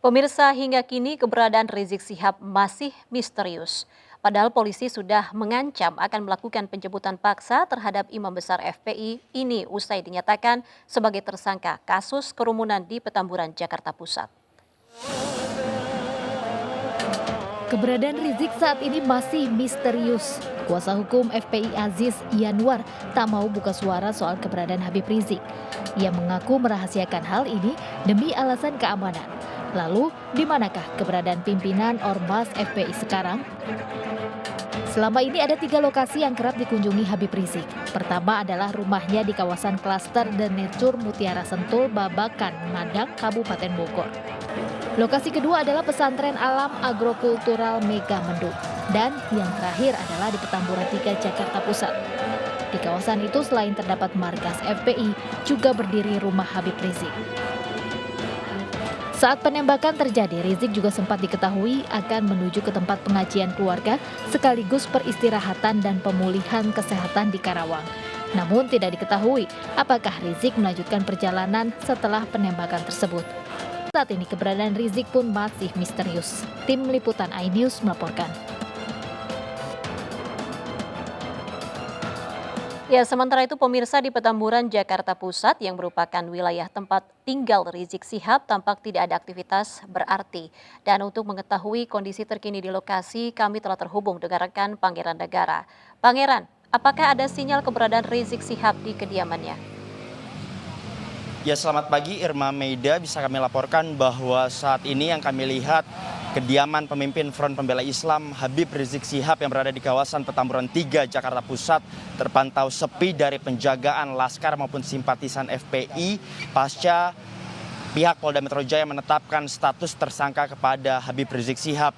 Pemirsa, hingga kini keberadaan Rizik Sihab masih misterius. Padahal polisi sudah mengancam akan melakukan penjemputan paksa terhadap Imam Besar FPI ini usai dinyatakan sebagai tersangka kasus kerumunan di Petamburan, Jakarta Pusat. Keberadaan Rizik saat ini masih misterius. Kuasa hukum FPI Aziz Yanwar tak mau buka suara soal keberadaan Habib Rizik. Ia mengaku merahasiakan hal ini demi alasan keamanan. Lalu, di manakah keberadaan pimpinan Ormas FPI sekarang? Selama ini ada 3 lokasi yang kerap dikunjungi Habib Rizik. Pertama adalah rumahnya di kawasan klaster Denecur Mutiara Sentul, Babakan, Madang, Kabupaten Bogor. Lokasi kedua adalah pesantren alam agrokultural Mega Mendung. Dan yang terakhir adalah di Petamburan 3, Jakarta Pusat. Di kawasan itu selain terdapat markas FPI, juga berdiri rumah Habib Rizik. Saat penembakan terjadi, Rizik juga sempat diketahui akan menuju ke tempat pengajian keluarga sekaligus peristirahatan dan pemulihan kesehatan di Karawang. Namun tidak diketahui apakah Rizik melanjutkan perjalanan setelah penembakan tersebut. Saat ini keberadaan Rizik pun masih misterius. Tim Liputan iNews melaporkan. Ya, sementara itu pemirsa, di Petamburan, Jakarta Pusat yang merupakan wilayah tempat tinggal Rizik Sihab tampak tidak ada aktivitas berarti. Dan untuk mengetahui kondisi terkini di lokasi, kami telah terhubung dengan rekan Pangeran Negara. Pangeran, apakah ada sinyal keberadaan Rizik Sihab di kediamannya? Ya, selamat pagi Irma Meida. Bisa kami laporkan bahwa saat ini yang kami lihat kediaman pemimpin Front Pembela Islam Habib Rizik Sihab yang berada di kawasan Petamburan 3, Jakarta Pusat terpantau sepi dari penjagaan laskar maupun simpatisan FPI pasca pihak Polda Metro Jaya menetapkan status tersangka kepada Habib Rizik Sihab.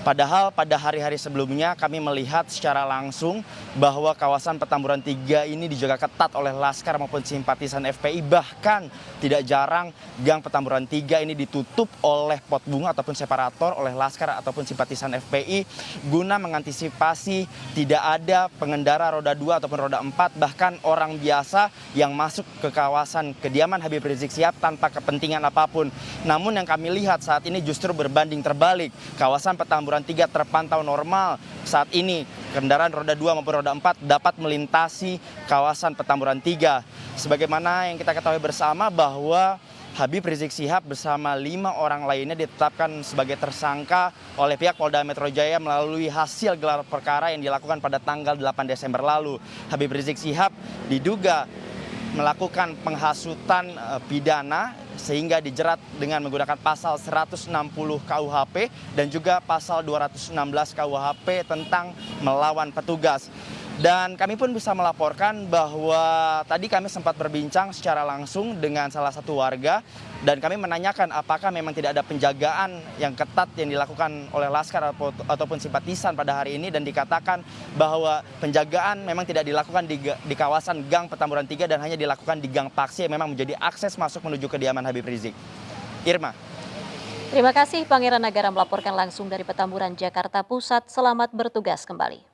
Padahal pada hari-hari sebelumnya kami melihat secara langsung bahwa kawasan Petamburan 3 ini dijaga ketat oleh laskar maupun simpatisan FPI. Bahkan tidak jarang gang Petamburan 3 ini ditutup oleh pot bunga ataupun separator oleh laskar ataupun simpatisan FPI guna mengantisipasi tidak ada pengendara roda 2 ataupun roda 4 bahkan orang biasa yang masuk ke kawasan kediaman Habib Rizik Sihab tanpa kepentingan apapun. Namun yang kami lihat saat ini justru berbanding terbalik. Kawasan Petamburan 3 terpantau normal. Saat ini kendaraan roda 2 maupun roda 4 dapat melintasi kawasan Petamburan 3. Sebagaimana yang kita ketahui bersama bahwa Habib Rizik Sihab bersama 5 orang lainnya ditetapkan sebagai tersangka oleh pihak Polda Metro Jaya melalui hasil gelar perkara yang dilakukan pada tanggal 8 Desember lalu. Habib Rizik Sihab diduga melakukan penghasutan pidana sehingga dijerat dengan menggunakan pasal 160 KUHP dan juga pasal 216 KUHP tentang melawan petugas. Dan kami pun bisa melaporkan bahwa tadi kami sempat berbincang secara langsung dengan salah satu warga dan kami menanyakan apakah memang tidak ada penjagaan yang ketat yang dilakukan oleh laskar ataupun simpatisan pada hari ini, dan dikatakan bahwa penjagaan memang tidak dilakukan di kawasan Gang Petamburan 3 dan hanya dilakukan di Gang Paksi yang memang menjadi akses masuk menuju kediaman Habib Rizik. Irma. Terima kasih Pangeran Negara melaporkan langsung dari Petamburan, Jakarta Pusat. Selamat bertugas kembali.